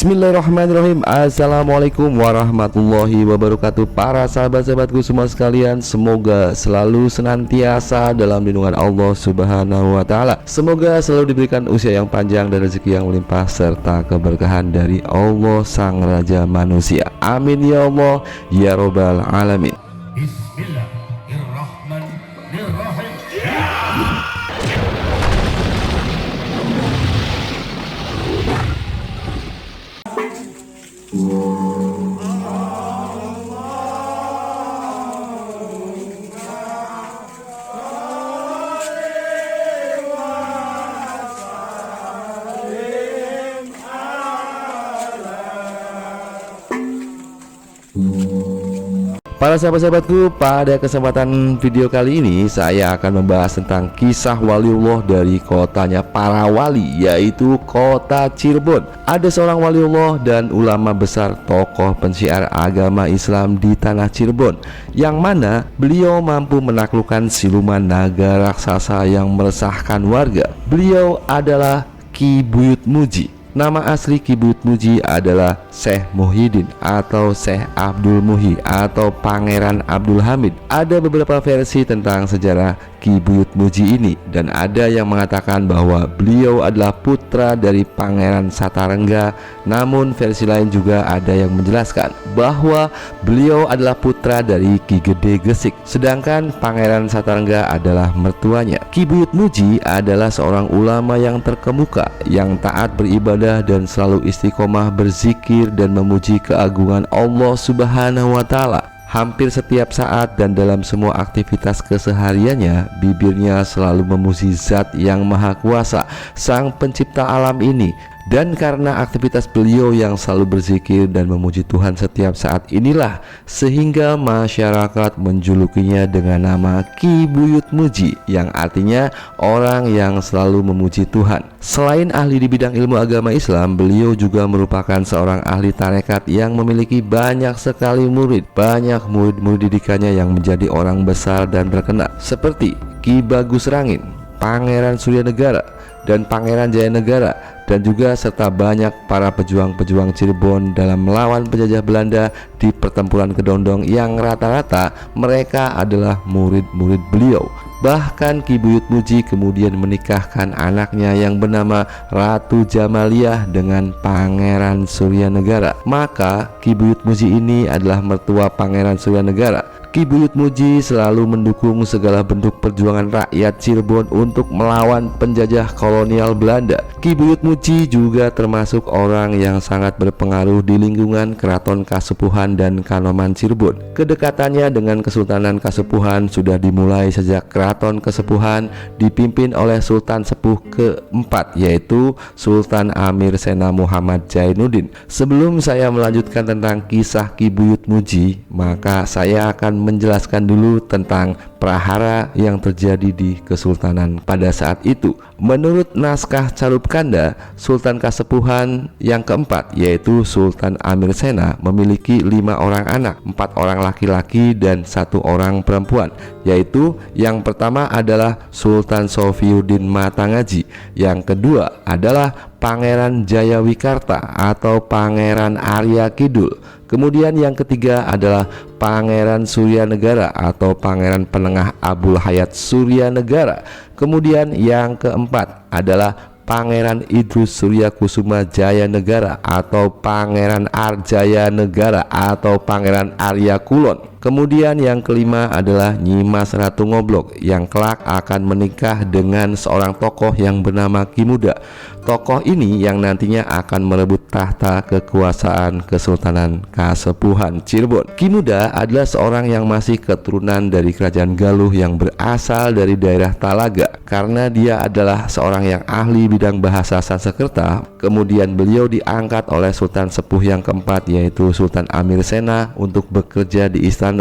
Bismillahirrahmanirrahim. Assalamualaikum warahmatullahi wabarakatuh. Para sahabat-sahabatku semua sekalian, semoga selalu senantiasa dalam lindungan Allah Subhanahu wa Ta'ala. Semoga selalu diberikan usia yang panjang dan rezeki yang melimpah serta keberkahan dari Allah Sang Raja Manusia. Amin ya Allah ya Rabbal Alamin. Bismillahirrahmanirrahim. Para sahabat-sahabatku, pada kesempatan video kali ini saya akan membahas tentang kisah waliullah dari kotanya para wali, yaitu kota Cirebon. Ada seorang waliullah dan ulama besar, tokoh pensiar agama Islam di tanah Cirebon, yang mana beliau mampu menaklukkan siluman naga raksasa yang meresahkan warga. Beliau adalah Ki Buyut Muji. Nama asli Ki Buyut Muji adalah Syekh Muhyiddin atau Syekh Abdul Muhyi atau Pangeran Abdul Hamid. Ada beberapa versi tentang sejarah Ki Buyut Muji ini, dan ada yang mengatakan bahwa beliau adalah putra dari Pangeran Satarengga. Namun versi lain juga ada yang menjelaskan bahwa beliau adalah putra dari Ki Gede Gesik, sedangkan Pangeran Satarengga adalah mertuanya. Ki Buyut Muji adalah seorang ulama yang terkemuka, yang taat beribadah dan selalu istiqomah berzikir dan memuji keagungan Allah Subhanahu wa Ta'ala. Hampir setiap saat dan dalam semua aktivitas kesehariannya, bibirnya selalu memuji Zat yang Maha Kuasa, Sang Pencipta alam ini. Dan karena aktivitas beliau yang selalu berzikir dan memuji Tuhan setiap saat inilah, sehingga masyarakat menjulukinya dengan nama Ki Buyut Muji, yang artinya orang yang selalu memuji Tuhan. Selain ahli di bidang ilmu agama Islam, beliau juga merupakan seorang ahli tarekat yang memiliki banyak sekali murid. Banyak murid-murid didikannya yang menjadi orang besar dan terkenal, seperti Ki Bagus Rangin, Pangeran Suryanegara, dan Pangeran Jayanegara, dan juga serta banyak para pejuang-pejuang Cirebon dalam melawan penjajah Belanda di pertempuran Kedondong, yang rata-rata mereka adalah murid-murid beliau. Bahkan Ki Buyut Muji kemudian menikahkan anaknya yang bernama Ratu Jamaliah dengan Pangeran Suryanegara. Maka Ki Buyut Muji ini adalah mertua Pangeran Suryanegara. Ki Buyut Muji selalu mendukung segala bentuk perjuangan rakyat Cirebon untuk melawan penjajah kolonial Belanda. Ki Buyut Muji juga termasuk orang yang sangat berpengaruh di lingkungan Keraton Kasepuhan dan Kanoman Cirebon. Kedekatannya dengan Kesultanan Kasepuhan sudah dimulai sejak Keraton Kasepuhan dipimpin oleh Sultan Sepuh keempat, yaitu Sultan Amir Sena Muhammad Zainuddin. Sebelum saya melanjutkan tentang kisah Ki Buyut Muji, maka saya akan menjelaskan dulu tentang prahara yang terjadi di Kesultanan pada saat itu. Menurut naskah Carubkanda, Sultan Kasepuhan yang keempat, yaitu Sultan Amir Sena, memiliki 5 orang anak, 4 orang laki-laki dan 1 orang perempuan, yaitu yang pertama adalah Sultan Sofiuddin Matangaji, yang kedua adalah Pangeran Jayawikarta atau Pangeran Arya Kidul, kemudian yang ketiga adalah Pangeran Suryanegara atau Pangeran Penengah Abul Hayat Suryanegara, kemudian yang keempat adalah Pangeran Idrus Surya Kusuma Jayanegara atau Pangeran Arjayanegara atau Pangeran Arya Kulon. Kemudian yang kelima adalah Nyimas Ratu Ngoblok, yang kelak akan menikah dengan seorang tokoh yang bernama Ki Muda. Tokoh ini yang nantinya akan merebut tahta kekuasaan Kesultanan Kasepuhan Cirebon. Ki Muda adalah seorang yang masih keturunan dari Kerajaan Galuh yang berasal dari daerah Talaga. Karena dia adalah seorang yang ahli bidang bahasa Sanskerta, kemudian beliau diangkat oleh Sultan Sepuh yang keempat, yaitu Sultan Amir Sena, untuk bekerja di istana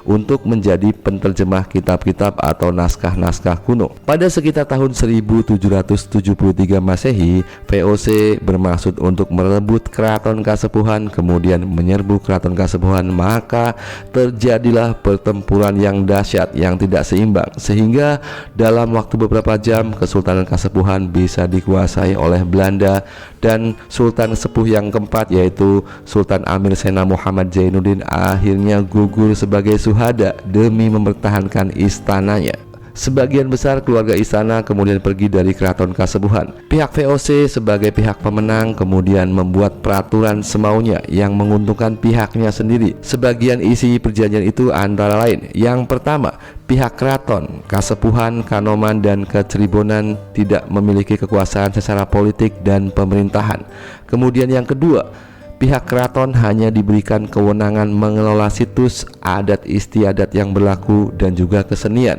untuk menjadi penterjemah kitab-kitab atau naskah-naskah kuno. Pada sekitar tahun 1773 Masehi, ini, VOC bermaksud untuk merebut Keraton Kasepuhan kemudian menyerbu Keraton Kasepuhan, maka terjadilah pertempuran yang dahsyat yang tidak seimbang sehingga dalam waktu beberapa jam Kesultanan Kasepuhan bisa dikuasai oleh Belanda dan Sultan Sepuh yang keempat yaitu Sultan Amir Sena Muhammad Zainuddin akhirnya gugur sebagai syuhada demi mempertahankan istananya. Sebagian besar keluarga istana kemudian pergi dari Keraton Kasepuhan. Pihak VOC sebagai pihak pemenang kemudian membuat peraturan semaunya yang menguntungkan pihaknya sendiri. Sebagian isi perjanjian itu antara lain: yang pertama, pihak Keraton Kasepuhan, Kanoman, dan Keceribonan tidak memiliki kekuasaan secara politik dan pemerintahan. Kemudian yang kedua, pihak keraton hanya diberikan kewenangan mengelola situs adat istiadat yang berlaku dan juga kesenian.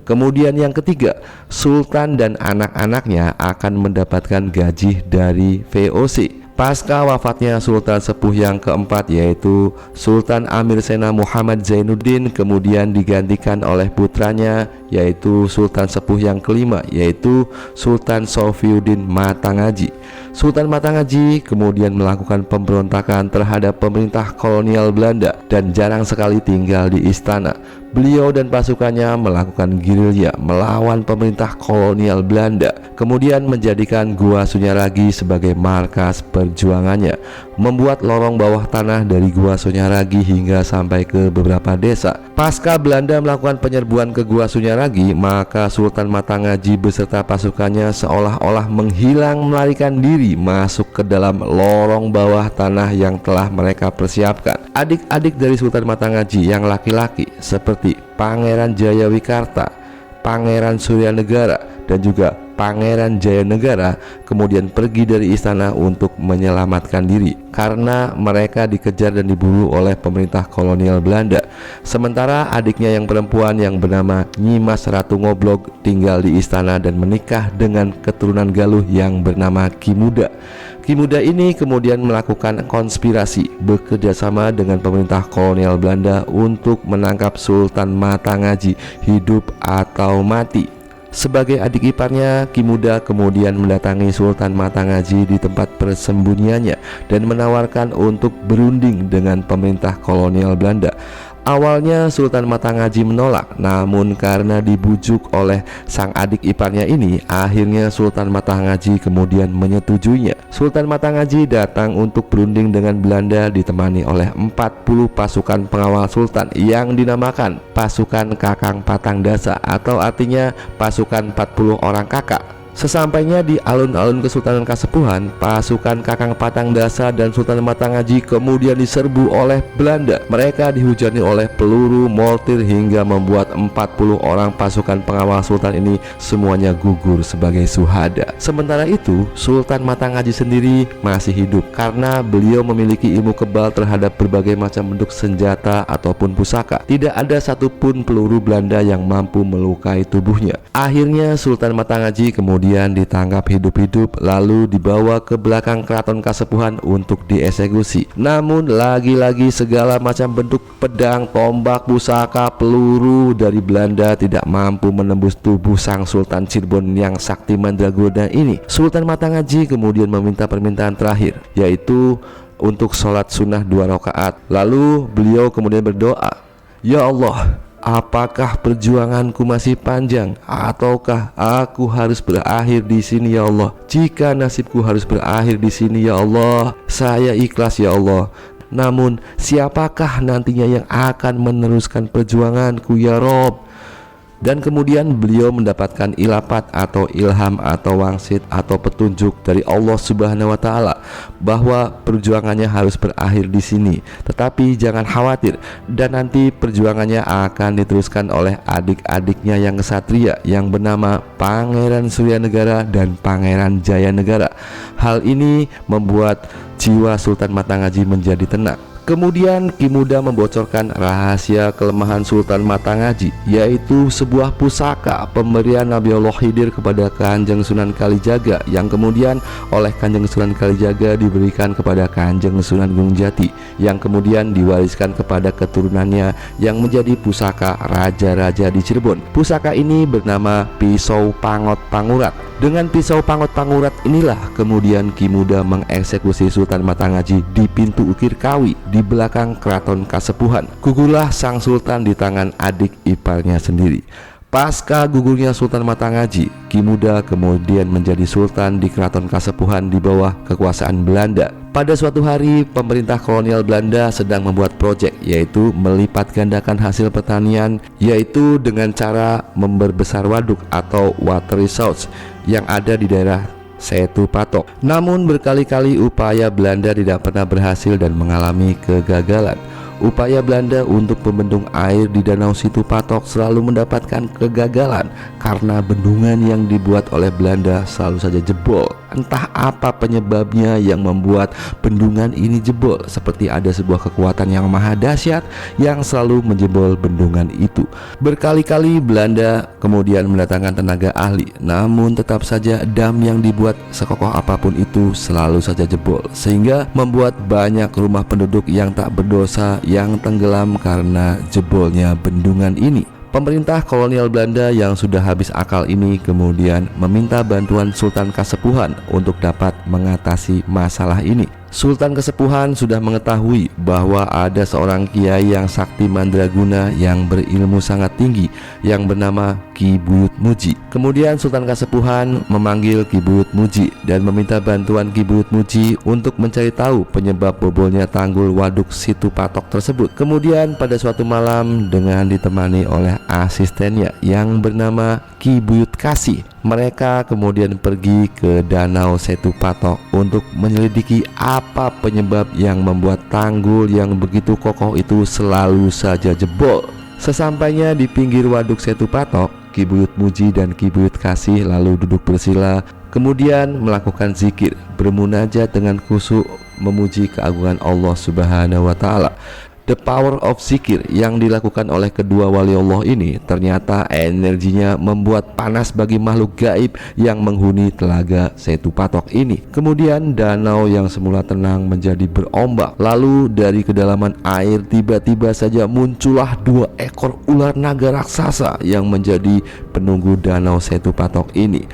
Kemudian yang ketiga, Sultan dan anak-anaknya akan mendapatkan gaji dari VOC. Pasca wafatnya Sultan Sepuh yang keempat yaitu Sultan Amir Sena Muhammad Zainuddin kemudian digantikan oleh putranya yaitu Sultan Sepuh yang kelima yaitu Sultan Sofiuddin Matangaji. Sultan Matangaji kemudian melakukan pemberontakan terhadap pemerintah kolonial Belanda dan jarang sekali tinggal di istana. Beliau dan pasukannya melakukan gerilya melawan pemerintah kolonial Belanda, kemudian menjadikan Gua Sunyaragi sebagai markas perjuangannya, membuat lorong bawah tanah dari Gua Sunyaragi hingga sampai ke beberapa desa. Pasca Belanda melakukan penyerbuan ke Gua Sunyaragi, maka Sultan Matangaji beserta pasukannya seolah-olah menghilang melarikan diri masuk ke dalam lorong bawah tanah yang telah mereka persiapkan. Adik-adik dari Sultan Matangaji yang laki-laki seperti Pangeran Jayawikarta, Pangeran Suryanegara, dan juga Pangeran Jayanegara kemudian pergi dari istana untuk menyelamatkan diri karena mereka dikejar dan diburu oleh pemerintah kolonial Belanda. Sementara adiknya yang perempuan yang bernama Nyimas Ratu Ngoblok tinggal di istana dan menikah dengan keturunan Galuh yang bernama Ki Muda. Ki Muda ini kemudian melakukan konspirasi bekerjasama dengan pemerintah kolonial Belanda untuk menangkap Sultan Matangaji hidup atau mati. Sebagai adik iparnya, Ki Muda kemudian mendatangi Sultan Matangaji di tempat persembunyiannya dan menawarkan untuk berunding dengan pemerintah kolonial Belanda. Awalnya Sultan Matangaji menolak, namun karena dibujuk oleh sang adik iparnya ini, akhirnya Sultan Matangaji kemudian menyetujuinya. Sultan Matangaji datang untuk berunding dengan Belanda ditemani oleh 40 pasukan pengawal Sultan yang dinamakan pasukan Kakang Patang Dasa atau artinya pasukan 40 orang kakak. Sesampainya di alun-alun Kesultanan Kasepuhan, pasukan Kakang Patang Dasa dan Sultan Matangaji kemudian diserbu oleh Belanda. Mereka dihujani oleh peluru, mortir hingga membuat 40 orang pasukan pengawal Sultan ini semuanya gugur sebagai syuhada. Sementara itu, Sultan Matangaji sendiri masih hidup karena beliau memiliki ilmu kebal terhadap berbagai macam bentuk senjata ataupun pusaka. Tidak ada satupun peluru Belanda yang mampu melukai tubuhnya. Akhirnya Sultan Matangaji kemudian ditangkap hidup-hidup lalu dibawa ke belakang Keraton Kasepuhan untuk dieksekusi. Namun lagi-lagi segala macam bentuk pedang, tombak, pusaka, peluru dari Belanda tidak mampu menembus tubuh sang Sultan Cirebon yang sakti mandraguna ini. Sultan Matangaji kemudian meminta permintaan terakhir, yaitu untuk sholat sunnah 2 rakaat. Lalu beliau kemudian berdoa, "Ya Allah, apakah perjuanganku masih panjang ataukah aku harus berakhir di sini ya Allah? Jika nasibku harus berakhir di sini ya Allah, saya ikhlas ya Allah. Namun siapakah nantinya yang akan meneruskan perjuanganku ya Rob?" Dan kemudian beliau mendapatkan ilafat atau ilham atau wangsit atau petunjuk dari Allah Subhanahu wa taala bahwa perjuangannya harus berakhir di sini. Tetapi jangan khawatir, dan nanti perjuangannya akan diteruskan oleh adik-adiknya yang kesatria yang bernama Pangeran Suryanegara dan Pangeran Jayanegara. Hal ini membuat jiwa Sultan Matangaji menjadi tenang. Kemudian Ki Muda membocorkan rahasia kelemahan Sultan Matangaji, yaitu sebuah pusaka pemberian Nabi Allah Khidir kepada Kanjeng Sunan Kalijaga, yang kemudian oleh Kanjeng Sunan Kalijaga diberikan kepada Kanjeng Sunan Gunung Jati, yang kemudian diwariskan kepada keturunannya yang menjadi pusaka raja-raja di Cirebon. Pusaka ini bernama Pisau Pangot Pangurat. Dengan Pisau Pangot Pangurat inilah kemudian Ki Muda mengeksekusi Sultan Matangaji di pintu Ukir Kawi di belakang Keraton Kasepuhan. Gugurlah sang sultan di tangan adik iparnya sendiri. Pasca gugurnya Sultan Matangaji, Ki Muda kemudian menjadi sultan di Keraton Kasepuhan di bawah kekuasaan Belanda. Pada suatu hari, pemerintah kolonial Belanda sedang membuat proyek, yaitu melipat gandakan hasil pertanian, yaitu dengan cara memperbesar waduk atau water resource yang ada di daerah Setu Patok. Namun berkali-kali upaya Belanda tidak pernah berhasil dan mengalami kegagalan. Upaya Belanda untuk membendung air di Danau Situ Patok selalu mendapatkan kegagalan karena bendungan yang dibuat oleh Belanda selalu saja jebol. Entah apa penyebabnya yang membuat bendungan ini jebol, seperti ada sebuah kekuatan yang maha dahsyat yang selalu menjebol bendungan itu. Berkali-kali Belanda kemudian mendatangkan tenaga ahli, namun tetap saja dam yang dibuat sekokoh apapun itu selalu saja jebol, sehingga membuat banyak rumah penduduk yang tak berdosa yang tenggelam karena jebolnya bendungan ini. Pemerintah kolonial Belanda yang sudah habis akal ini kemudian meminta bantuan Sultan Kasepuhan untuk dapat mengatasi masalah ini. Sultan Kasepuhan sudah mengetahui bahwa ada seorang kiai yang sakti mandraguna yang berilmu sangat tinggi yang bernama Ki Buyut Muji. Kemudian Sultan Kasepuhan memanggil Ki Buyut Muji dan meminta bantuan Ki Buyut Muji untuk mencari tahu penyebab bobolnya tanggul waduk Situ Patok tersebut. Kemudian pada suatu malam dengan ditemani oleh asistennya yang bernama Ki Buyut Kasih, mereka kemudian pergi ke Danau Setu Patok untuk menyelidiki apa penyebab yang membuat tanggul yang begitu kokoh itu selalu saja jebol. Sesampainya di pinggir waduk Setu Patok, Ki Buyut Muji dan Ki Buyut Kasih lalu duduk bersila, kemudian melakukan zikir, bermunajat dengan khusyuk memuji keagungan Allah Subhanahu wa Ta'ala. The power of zikir yang dilakukan oleh kedua wali Allah ini ternyata energinya membuat panas bagi makhluk gaib yang menghuni telaga Setu Patok ini. Kemudian danau yang semula tenang menjadi berombak. Lalu dari kedalaman air tiba-tiba saja muncullah 2 ekor ular naga raksasa yang menjadi penunggu danau Setu Patok ini.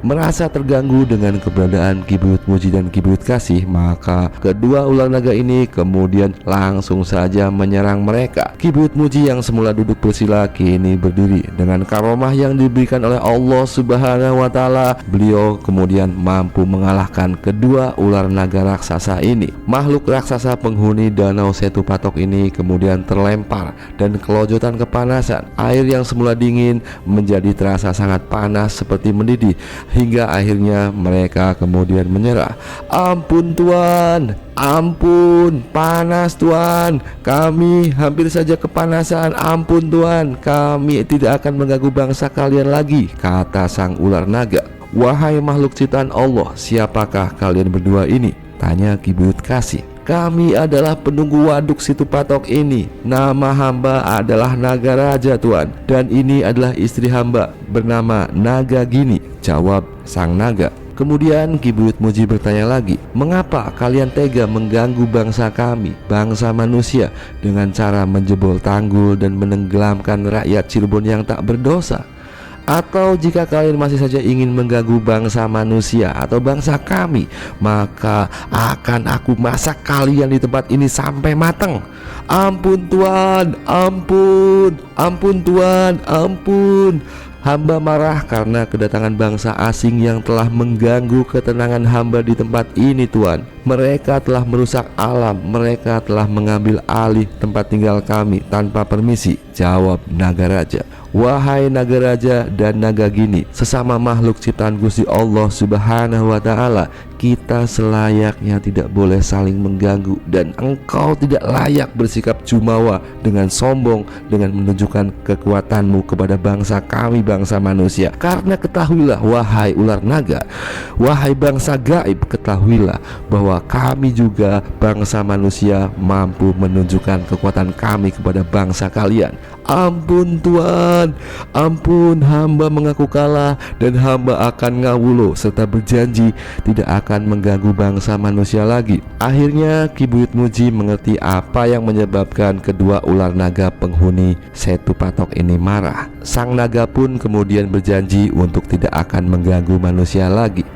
Merasa terganggu dengan keberadaan Ki Buyut Muji dan Ki Buyut Kasih, maka kedua ular naga ini kemudian langsung saja menyerang mereka. Ki Buyut Muji yang semula duduk bersila kini berdiri. Dengan karomah yang diberikan oleh Allah Subhanahu wa Ta'ala, beliau kemudian mampu mengalahkan kedua ular naga raksasa ini. Makhluk raksasa penghuni danau Setu Patok ini kemudian terlempar dan kelojotan kepanasan. Air yang semula dingin menjadi terasa sangat panas seperti mendidih, hingga akhirnya mereka kemudian menyerah. Ampun Tuan, ampun, panas Tuan, kami hampir saja kepanasan. Ampun Tuan, kami tidak akan mengganggu bangsa kalian lagi, kata sang ular naga. Wahai makhluk ciptaan Allah, siapakah kalian berdua ini? Tanya Ki Buyut Kasih. Kami adalah penunggu waduk Situ Patok ini. Nama hamba adalah Naga Raja Tuan, dan ini adalah istri hamba bernama Naga Gini, jawab sang naga. Kemudian Ki Buyut Muji bertanya lagi, mengapa kalian tega mengganggu bangsa kami, bangsa manusia, dengan cara menjebol tanggul dan menenggelamkan rakyat Cirebon yang tak berdosa? Atau jika kalian masih saja ingin mengganggu bangsa manusia atau bangsa kami, maka akan aku masak kalian di tempat ini sampai matang. Ampun Tuan, ampun, ampun Tuan, ampun. Hamba marah karena kedatangan bangsa asing yang telah mengganggu ketenangan hamba di tempat ini Tuan. Mereka telah merusak alam, mereka telah mengambil alih tempat tinggal kami tanpa permisi, jawab Naga Raja. Wahai Naga Raja dan Naga Gini, sesama makhluk ciptaan Gusti Allah Subhanahu wa Ta'ala, kita selayaknya tidak boleh saling mengganggu, dan engkau tidak layak bersikap jumawa dengan sombong dengan menunjukkan kekuatanmu kepada bangsa kami, bangsa manusia. Karena ketahuilah wahai ular naga, wahai bangsa gaib, ketahuilah bahwa kami juga bangsa manusia mampu menunjukkan kekuatan kami kepada bangsa kalian. Ampun Tuhan, ampun, hamba mengaku kalah dan hamba akan ngawulo serta berjanji tidak akan mengganggu bangsa manusia lagi. Akhirnya Ki Buyut Muji mengerti apa yang menyebabkan kedua ular naga penghuni Setu Patok ini marah. Sang naga pun kemudian berjanji untuk tidak akan mengganggu manusia lagi.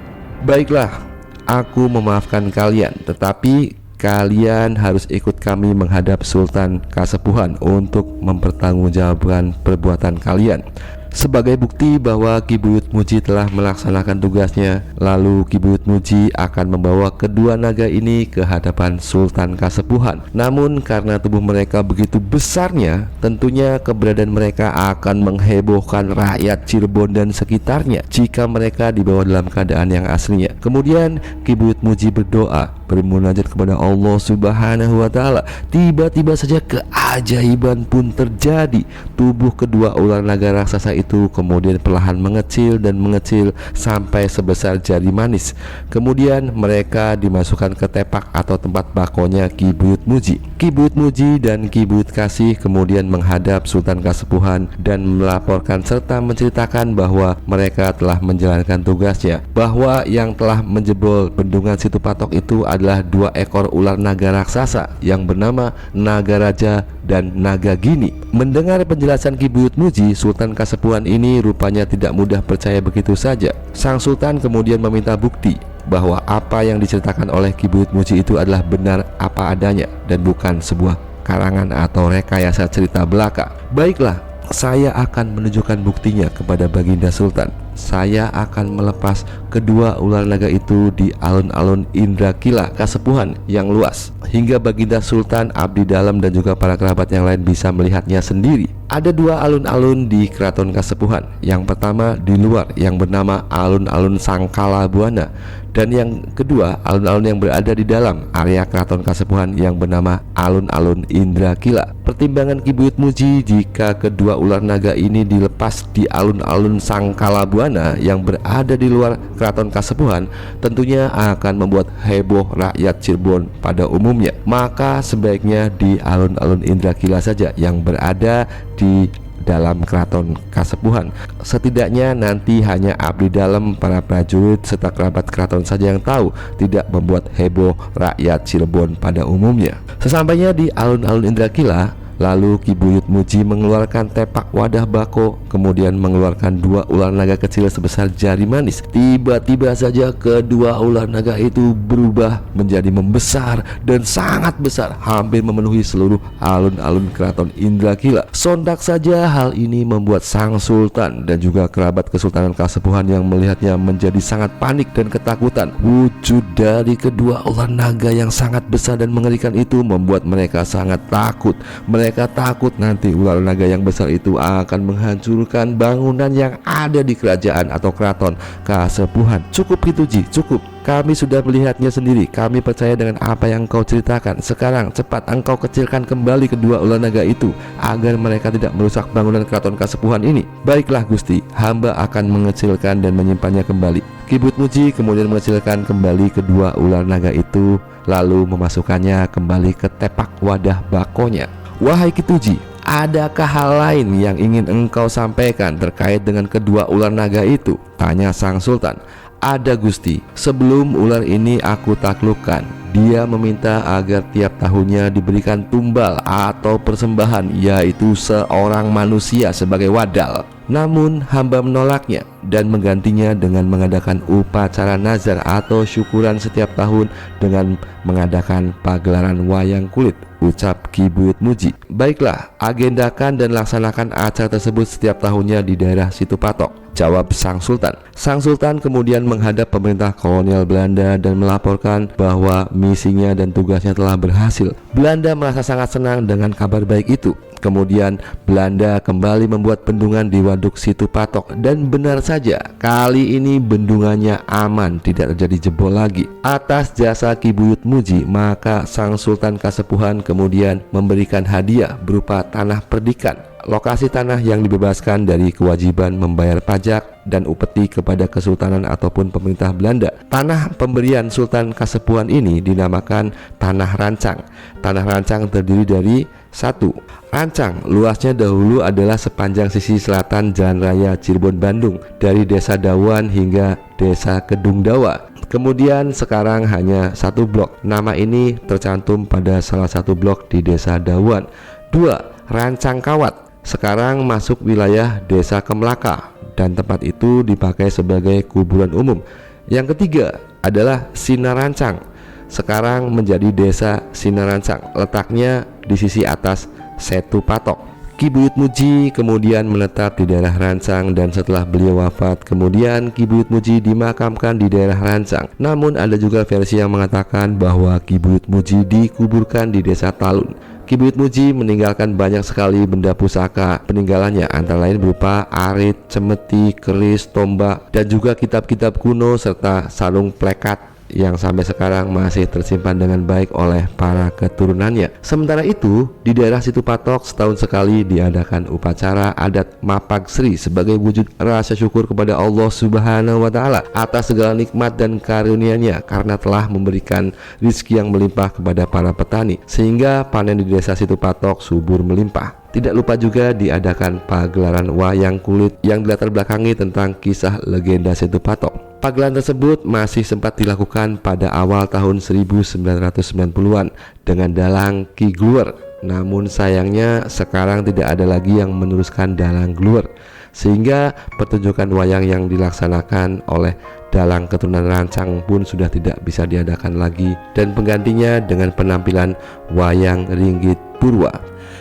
Baiklah, aku memaafkan kalian, tetapi kalian harus ikut kami menghadap Sultan Kasepuhan untuk mempertanggungjawabkan perbuatan kalian. Sebagai bukti bahwa Ki Buyut Muji telah melaksanakan tugasnya, lalu Ki Buyut Muji akan membawa kedua naga ini ke hadapan Sultan Kasepuhan. Namun karena tubuh mereka begitu besarnya, tentunya keberadaan mereka akan menghebohkan rakyat Cirebon dan sekitarnya jika mereka dibawa dalam keadaan yang aslinya. Kemudian Ki Buyut Muji berdoa, bermunajat kepada Allah Subhanahu wa Ta'ala. Tiba-tiba saja keajaiban pun terjadi. Tubuh kedua ular naga raksasa itu kemudian perlahan mengecil dan mengecil sampai sebesar jari manis. Kemudian mereka dimasukkan ke tepak atau tempat bakonya Ki Buyut Muji. Ki Buyut Muji dan Ki Buyut Kasih kemudian menghadap Sultan Kasepuhan dan melaporkan serta menceritakan bahwa mereka telah menjalankan tugasnya, bahwa yang telah menjebol bendungan Situ Patok itu adalah 2 ekor ular naga raksasa yang bernama Naga Raja dan Naga Gini. Mendengar penjelasan Ki Buyut Muji, Sultan Kasepuhan ini rupanya tidak mudah percaya begitu saja. Sang Sultan kemudian meminta bukti bahwa apa yang diceritakan oleh Ki Buyut Muji itu adalah benar apa adanya dan bukan sebuah karangan atau rekayasa cerita belaka. Baiklah, saya akan menunjukkan buktinya kepada Baginda Sultan. Saya akan melepas kedua ular naga itu di alun-alun Indrakila Kasepuhan yang luas, hingga Baginda Sultan, abdi dalam dan juga para kerabat yang lain bisa melihatnya sendiri. Ada 2 alun-alun di Keraton Kasepuhan. Yang pertama di luar yang bernama alun-alun Sangkala Buana, dan yang kedua alun-alun yang berada di dalam area Keraton Kasepuhan yang bernama alun-alun Indrakila. Pertimbangan Ki Buyut Muji jika kedua ular naga ini dilepas di alun-alun Sangkala Buana yang berada di luar Keraton Kasepuhan tentunya akan membuat heboh rakyat Cirebon pada umumnya. Maka sebaiknya di alun-alun Indrakila saja yang berada di dalam Keraton Kasepuhan. Setidaknya nanti hanya abdi dalam, para prajurit serta kerabat keraton saja yang tahu, tidak membuat heboh rakyat Cirebon pada umumnya. Sesampainya di alun-alun Indrakila, lalu Ki Buyut Muji mengeluarkan tepak wadah bako, kemudian mengeluarkan 2 ular naga kecil sebesar jari manis. Tiba-tiba saja kedua ular naga itu berubah menjadi membesar dan sangat besar, hampir memenuhi seluruh alun-alun Keraton Indrakila. Sontak saja hal ini membuat sang sultan dan juga kerabat Kesultanan Kasepuhan yang melihatnya menjadi sangat panik dan ketakutan. Wujud dari kedua ular naga yang sangat besar dan mengerikan itu membuat mereka sangat takut. Mereka takut nanti ular naga yang besar itu akan menghancurkan bangunan yang ada di kerajaan atau keraton Kasepuhan. Cukup gitu Ji, cukup. Kami sudah melihatnya sendiri. Kami percaya dengan apa yang kau ceritakan. Sekarang cepat engkau kecilkan kembali kedua ular naga itu agar mereka tidak merusak bangunan Keraton Kasepuhan ini. Baiklah Gusti, hamba akan mengecilkan dan menyimpannya kembali. Ki Buyut Muji kemudian mengecilkan kembali kedua ular naga itu, lalu memasukkannya kembali ke tepak wadah bakonya. Wahai Ki Tuji, adakah hal lain yang ingin engkau sampaikan terkait dengan kedua ular naga itu? Tanya sang sultan. Ada Gusti, sebelum ular ini aku taklukkan, dia meminta agar tiap tahunnya diberikan tumbal atau persembahan, yaitu seorang manusia sebagai wadal. Namun hamba menolaknya dan menggantinya dengan mengadakan upacara nazar atau syukuran setiap tahun dengan mengadakan pagelaran wayang kulit, ucap Ki Buyut Muji. Baiklah, agendakan dan laksanakan acara tersebut setiap tahunnya di daerah Situ Patok, jawab sang sultan. Sang sultan kemudian menghadap pemerintah kolonial Belanda dan melaporkan bahwa misinya dan tugasnya telah berhasil. Belanda merasa sangat senang dengan kabar baik itu. Kemudian Belanda kembali membuat bendungan di Waduk Situ Patok, dan benar saja kali ini bendungannya aman, tidak terjadi jebol lagi. Atas jasa Ki Buyut Muji, maka Sang Sultan Kasepuhan kemudian memberikan hadiah berupa tanah perdikan, lokasi tanah yang dibebaskan dari kewajiban membayar pajak dan upeti kepada kesultanan ataupun pemerintah Belanda. Tanah pemberian Sultan Kasepuhan ini dinamakan Tanah Rancang. Tanah Rancang terdiri dari 1. Rancang luasnya dahulu adalah sepanjang sisi selatan Jalan Raya Cirebon Bandung dari Desa Dawan hingga Desa Kedung Dawa. Kemudian sekarang hanya 1 blok. Nama ini tercantum pada salah satu blok di Desa Dawan. 2. Rancang Kawat sekarang masuk wilayah Desa Kemlaka dan tempat itu dipakai sebagai kuburan umum. Yang ketiga adalah Sinarancang, sekarang menjadi Desa Sinarancang, letaknya di sisi atas Setu Patok. Ki Buyut Muji kemudian menetap di daerah Rancang, dan setelah beliau wafat kemudian Ki Buyut Muji dimakamkan di daerah Rancang. Namun ada juga versi yang mengatakan bahwa Ki Buyut Muji dikuburkan di Desa Talun. Ki Buyut Muji meninggalkan banyak sekali benda pusaka peninggalannya, antara lain berupa arit, cemeti, keris, tombak, dan juga kitab-kitab kuno serta sarung plekat yang sampai sekarang masih tersimpan dengan baik oleh para keturunannya. Sementara itu, di daerah Situ Patok setahun sekali diadakan upacara adat Mapag Sri sebagai wujud rasa syukur kepada Allah Subhanahu wa Ta'ala atas segala nikmat dan karunia-Nya, karena telah memberikan rizki yang melimpah kepada para petani sehingga panen di desa Situ Patok subur melimpah. Tidak lupa juga diadakan pagelaran wayang kulit yang dilatar belakangi tentang kisah legenda Situ Patok. Pagelaran tersebut masih sempat dilakukan pada awal tahun 1990-an dengan dalang Ki Gluwer. Namun sayangnya sekarang tidak ada lagi yang meneruskan dalang Gluwer, sehingga pertunjukan wayang yang dilaksanakan oleh dalang keturunan Rancang pun sudah tidak bisa diadakan lagi, dan penggantinya dengan penampilan wayang Ringgit Purwa.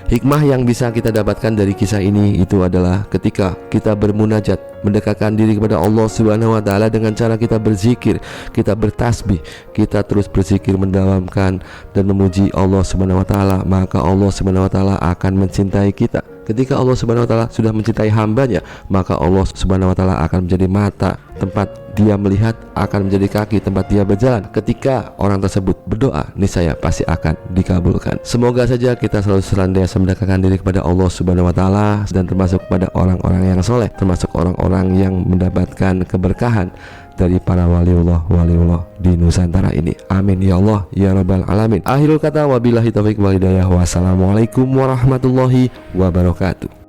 Hikmah yang bisa kita dapatkan dari kisah ini itu adalah ketika kita bermunajat, mendekatkan diri kepada Allah Subhanahu wa Ta'ala dengan cara kita berzikir, kita bertasbih, kita terus berzikir, mendalamkan dan memuji Allah Subhanahu wa Ta'ala, maka Allah Subhanahu wa Ta'ala akan mencintai kita. Ketika Allah Subhanahu wa Ta'ala sudah mencintai hambanya, maka Allah Subhanahu wa Ta'ala akan menjadi mata tempat dia melihat, akan menjadi kaki tempat dia berjalan. Ketika orang tersebut berdoa, niscaya pasti akan dikabulkan. Semoga saja kita selalu senantiasa mendekatkan diri kepada Allah Subhanahu wa Ta'ala dan termasuk pada orang-orang yang soleh, termasuk orang-orang yang mendapatkan keberkahan dari para waliullah di Nusantara ini. Amin ya Allah ya Rabbal Alamin. Akhirul kata, wabillahi taufiq wal hidayah. Wassalamualaikum warahmatullahi wabarakatuh.